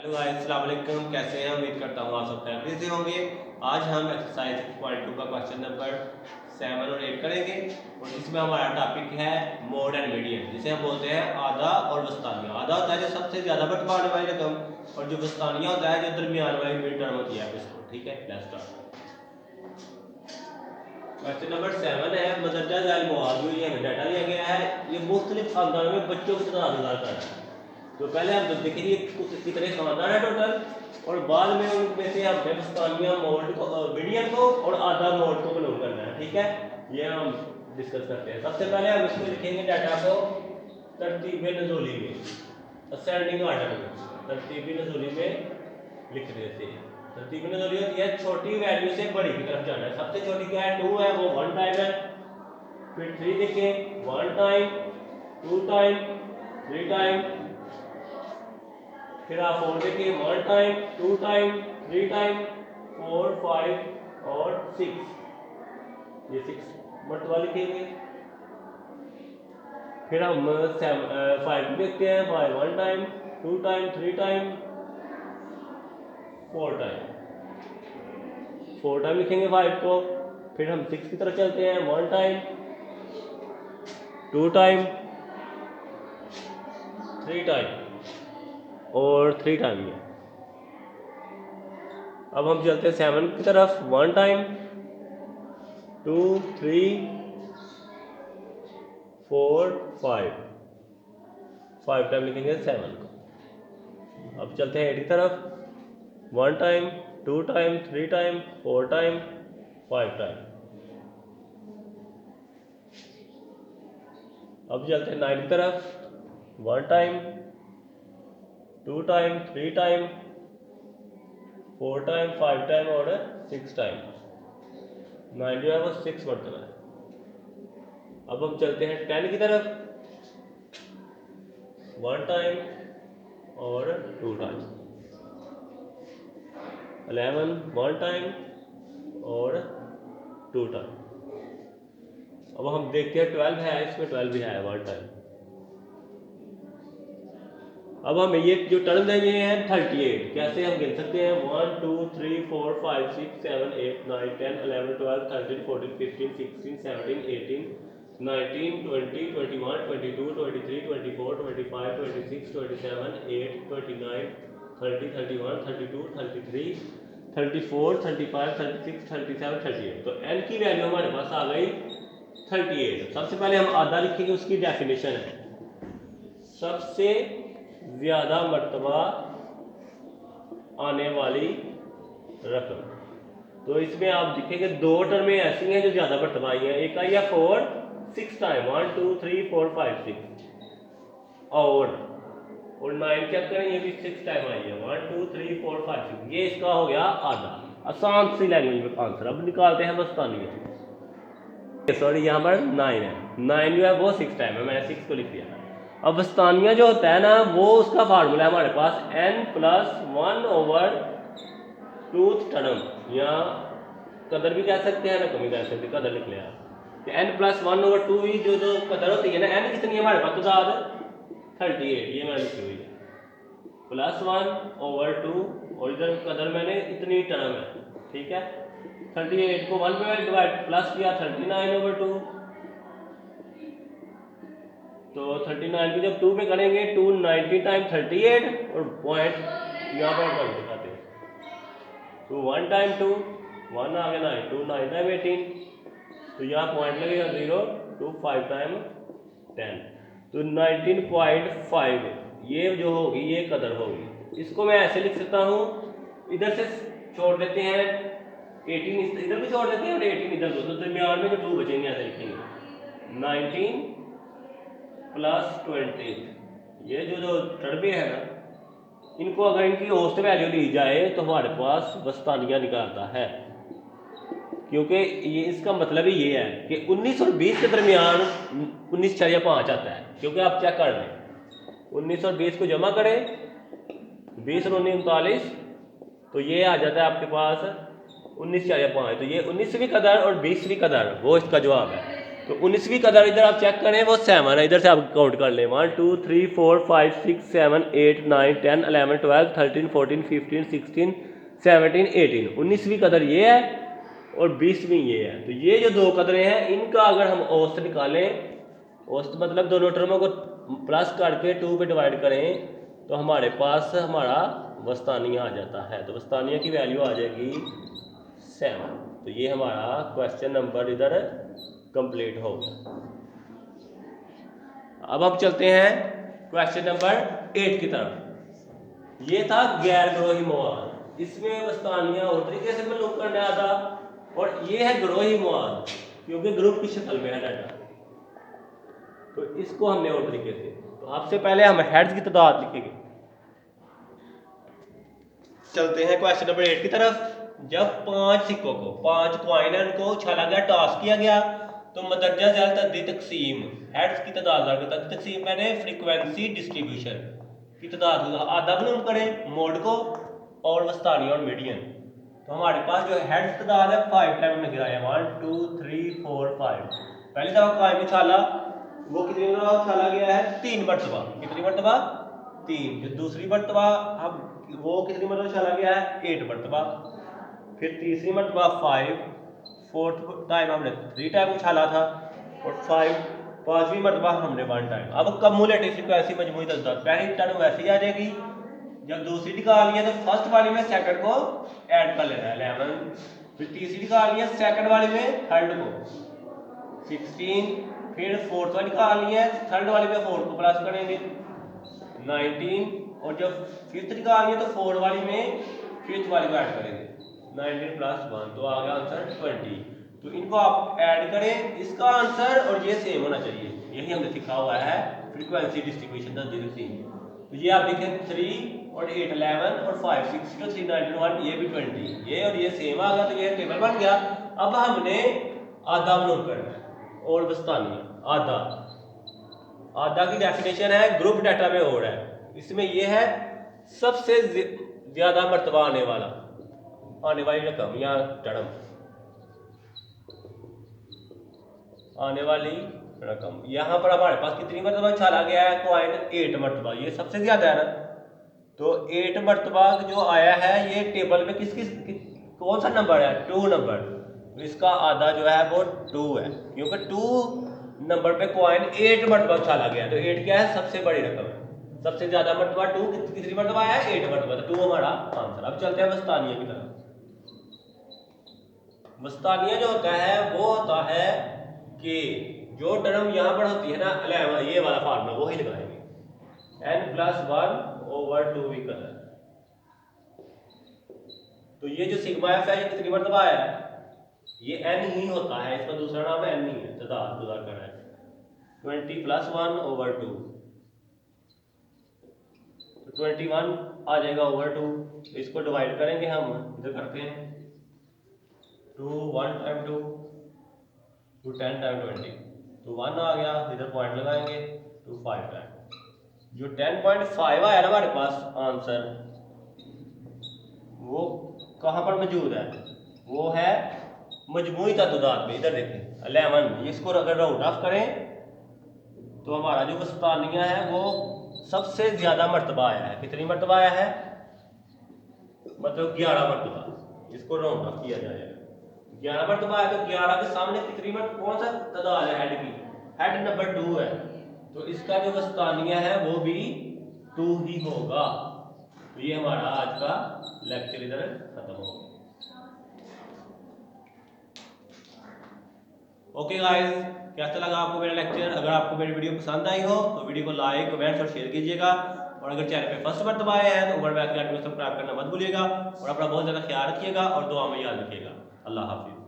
Hello guys, अस्सलाम वालेकुम। कैसे हैं? उम्मीद करता हूँ आप सब खैरियत से होंगे। आज हम एक्सरसाइज 6.2 का क्वेश्चन नंबर 7 और 8 करेंगे और इसमें हमारा टॉपिक है मोड एंड मीडियन, जिसे हम बोलते हैं आधा और वस्तानिया। आधा होता है जो सबसे ज़्यादा बढ़ने वाली रकम और जो वस्तानिया होता है जो दरमियान वाली मिड टर्म होती है इसको। ठीक है, लेट्स स्टार्ट। क्वेश्चन नंबर 7 है मदरजा जाल मुआवज, ये हमें डाटा दिया गया है। ये मुख्तलिफ खानदानों में बच्चों की तादाद निकाल कर रहा है। तो पहले हम देखेंगे कितने खानदान है टोटल और बाद में उनमें से हमने वस्तानिया मोड को मीडियन को और आधा मोड को मालूम करना है। ठीक है, ये हम डिस्कस करते हैं। सबसे पहले हम इसमें लिखेंगे डाटा को तरतीब नज़ूली में, असेंडिंग ऑर्डर में, तरतीब नज़ूली में लिख देते हैं। तरतीब नज़ूली होती है छोटी वैल्यू से बड़ी की तरफ जाना है। सबसे छोटी क्या है? 2 है, वो 1 टाइम है। फिर 3 लिखें, 1 टाइम, 2 टाइम, 3 टाइम। फिर आप 4 देखिए, 1 टाइम, 2 टाइम, 3 टाइम, 4, 5 और 6। ये 6 मरतबा लिखेंगे। फिर हम 5 देखते हैं, 5 1 time, 2 time, 3 time, 4 time. 4 time लिखेंगे 5 को। फिर हम 6 की तरफ चलते हैं, 1 टाइम, 2 टाइम, 3 टाइम और 3 टाइम है। अब हम चलते हैं 7 की तरफ, 1 टाइम, 2, 3, 4, 5 टाइम लिखेंगे 7 को। अब चलते हैं 8 की तरफ, 1 time, 2 time, 3 time, 4 time, 5 time. अब चलते हैं 9 की तरफ, 1 time, 2 time, 3 time, 4 time, 5 time और 6 टाइम। 9 जो है वो 6 मरतबा है। अब हम चलते हैं 10 की तरफ, 1 टाइम और 2 टाइम। 11 1 टाइम और 2 टाइम। अब हम देखते हैं 12 है, इसमें 12 भी है 1 टाइम। अब हम ये जो टर्म है ये है 38। कैसे हम गिन सकते हैं? 1 2 3 4 5 6 7 8 9 10 11 12 13 14 15 16 17 18 19 20 21 22 23 24 25 26 27 8 29 30 31 32 33 34 35 36 37 38। तो n की वैल्यू हमारे पास आ गई 38। सबसे पहले हम आधा लिखेंगे, उसकी डेफिनेशन है सबसे ज्यादा मर्तबा आने वाली रकम। तो इसमें आप देखेंगे दो टर्में ऐसी हैं जो ज्यादा मर्तबा आई हैं। एक आई है 4 6 टाइम, 1 2 3 4 5 6 और 9 चेक करें, ये भी 6 टाइम आई है, 1 2 3 4 5 6। ये इसका हो गया आधा। आसान सी लैंग्वेज में आंसर। अब निकालते हैं वस्तानिया। सॉरी, यहाँ पर 9 है, 9 जो है वो 6 टाइम है, मैंने 6 को लिख दिया। अब वस्तानिया जो होता है ना, वो उसका फार्मूला है हमारे पास n+1/2 टर्म, या कदर भी कह सकते हैं ना कमी कह सकते हैं, कदर लिख लिया। तो n+1/2 ही जो कदर होती है ना, n कितनी है हमारे पास? तो तादाद 38, ये मैंने लिखी हुई है, +1/2 और इधर कदर मैंने इतनी टर्म है। ठीक है, 38 को 1 में डिवाइड प्लस किया 39/2। तो 39 को जब 2 पे करेंगे 290 टाइम 38 और पॉइंट यहाँ पर कर दिखाते हैं। तो 1 टाइम 2 1 आ गया 9, 2 9 टाइम 18। तो यहाँ पॉइंट लगेगा 0 2 5 टाइम 10। तो 19.5 ये जो होगी ये कदर होगी। इसको मैं ऐसे लिख सकता हूँ, इधर से छोड़ देते हैं 18 इधर भी छोड़ देते हैं और 18 इधर दो, तो दरमियान में जो 2 बचेंगे ऐसे लिखेंगे 19 + 20। ये जो टर्मे है ना, इनको अगर इनकी औसत वैल्यू दी जाए तो हमारे पास वस्तानिया निकालता है। क्योंकि ये इसका मतलब ही ये है कि 19 और 20 के दरमियान 19.5 आता है। क्योंकि आप चेक कर लें, 19 और 20 को जमा करें, 20 और 19 39, तो ये आ जाता है आपके पास 19.5। तो ये 19वीं कदर और 20वीं कदर, वो इसका जवाब है। तो 19वीं कदर इधर आप चेक करें वो 7 है, इधर से आप काउंट कर लें 1 2 3 4 5 6 7 8 9 10 11 12 13 14 15 16 17 18। 19वीं कदर ये है और 20वीं ये है। तो ये जो दो कदरें हैं इनका अगर हम औसत निकालें, औसत मतलब दोनों टर्मों को प्लस करके 2 पे डिवाइड करें तो हमारे पास हमारा वस्तानिया आ जाता है। तो वस्तानिया की वैल्यू आ जाएगी 7। तो ये हमारा क्वेश्चन नंबर इधर कंप्लीट हो गया। अब हम चलते हैं क्वेश्चन नंबर 8 की तरफ। ये था गैर ग्रोही मवाद, इसमें वस्तानिया और तरीके से मालूम करने आता, और ये है ग्रोही मवाद क्योंकि ग्रुप की शक्ल में है डाटा, तो इसको हमने और तरीके से। तो आपसे पहले हम हेड्स की तादाद लिखेंगे। चलते हैं क्वेश्चन नंबर 8 की तरफ। जब 5 सिक्कों को 5 कॉइन है उनको उछाला गया, टॉस किया गया, तो मदरजा जैल तद्दी तकसीम हेड्स की तादाद तकसीम मैंने फ्रीक्वेंसी डिस्ट्रीब्यूशन की तादाद आधा मालूम करें मोड को और वस्तानिया और मीडियन। तो हमारे पास जो हेड्स तादाद है 5 टाइम हमने गिराया 1 2 3 4 5। पहली दफा कॉइन उछाला वो कितनी मरतबा उछाला गया है 3 मरतबा। कितनी मरतबा 3। जो दूसरी मरतबा अब वो कितनी मरतबा उछाला गया है 8 मरतबा। फिर तीसरी मरतबा 5, फोर्थ टाइम हमने 3 टाइम उछाला था, और 5वीं मरतबा हमने 1 टाइम। अब कम्युलेटिव फ्रीक्वेंसी मजमूई तादाद पहली टर्म वैसे ही आ जाएगी, जब दूसरी निकालनी है तो फर्स्ट वाली में सेकंड को ऐड कर लेना है 11, फिर तीसरी निकालनी है सेकंड वाली में थर्ड को 16, फिर फोर्थ वाली निकालनी है थर्ड वाली में 4 को प्लस करेंगे 19, और जब फिफ्थ निकालनी है तो 4 वाली में फिफ्थ वाली को ऐड करेंगे 19 प्लस 1, तो आ गया आंसर 20। तो इनको आप ऐड करें, इसका आंसर और ये सेम होना चाहिए, यही हमने सीखा हुआ है फ्रीक्वेंसी डिस्ट्रीब्यूशन का 0 तो ये आप देखें 3 और 8 11 और 5 6 3 19 1, ये भी 20, ये और ये सेम आ गया, तो ये टेबल बन गया। अब हमने आधा मालूम करना है और वस्तानिया। आधा की डेफिनेशन है ग्रुप डाटा में और है, इसमें ये है सबसे ज्यादा मर्तबा आने वाली रकम या टर्म, आने वाली रकम। यहाँ पर हमारे पास कितनी मरतबा उछाला गया है कॉइन 8 मरतबा, ये सबसे ज्यादा है ना। तो 8 मरतबा जो आया है ये टेबल में कौन सा नंबर है 2 नंबर, तो इसका आधा जो है वो 2 है, क्योंकि 2 नंबर पे कॉइन 8 मरतबा उछाला गया, तो 8 क्या है सबसे बड़ी रकम है। सबसे ज्यादा मरतबा 2, कितनी मरतबा आया 8 मरतबा, तो 2 हमारा आंसर। अब चलते हैं वस्तानिया की तरफ। वस्तानिया जो होता है वो होता है कि जो टर्म यहाँ पर होती है ना 11, ये वाला फार्मूला वो ही लगाएंगे n+1/2 कदर। तो ये जो सिग्मा एफ है ये कितनी मरतबा आया है, ये n ही होता है, इसका दूसरा नाम n ही है, तादाद करना है 20 + 1/2, तो 21 आ जाएगा ओवर 2। तो इसको डिवाइड करेंगे हम, इधर करते हैं 2 1 टाइम 2 तो 10 टाइम 20, तो 1 आ गया, इधर पॉइंट लगाएंगे तो 5 टाइम। जो 10.5 आया ना हमारे पास आंसर, वो कहाँ पर मौजूद है, वो है मजमूई तादाद में। इधर देखें 11, इसको अगर राउंड ऑफ करें तो हमारा जो वस्तानिया है वो सबसे ज्यादा मर्तबा आया है। कितनी मर्तबा आया है, मतलब 11 मरतबा, इसको राउंड ऑफ किया जाएगा 11 मरतबा आया, तो 11 के सामने कितनी कौन सा तादाद है हेड की, हेड नंबर 2 है, तो इसका जो वस्तानिया है वो भी 2 ही होगा। तो ये हमारा आज का लेक्चर इधर खत्म हो गया। ओके गाइस, कैसा लगा आपको मेरा लेक्चर? अगर आपको मेरी वीडियो पसंद आई हो तो वीडियो को लाइक कमेंट्स और शेयर कीजिएगा, और अगर चैनल पे फर्स्ट मरतबा आए हैं तो उमर बैक को सब्सक्राइब करना मत भूलिएगा, और अपना बहुत ज़्यादा ख्याल रखिएगा और दुआ में याद रखिएगा। अल्लाह हाफिज़।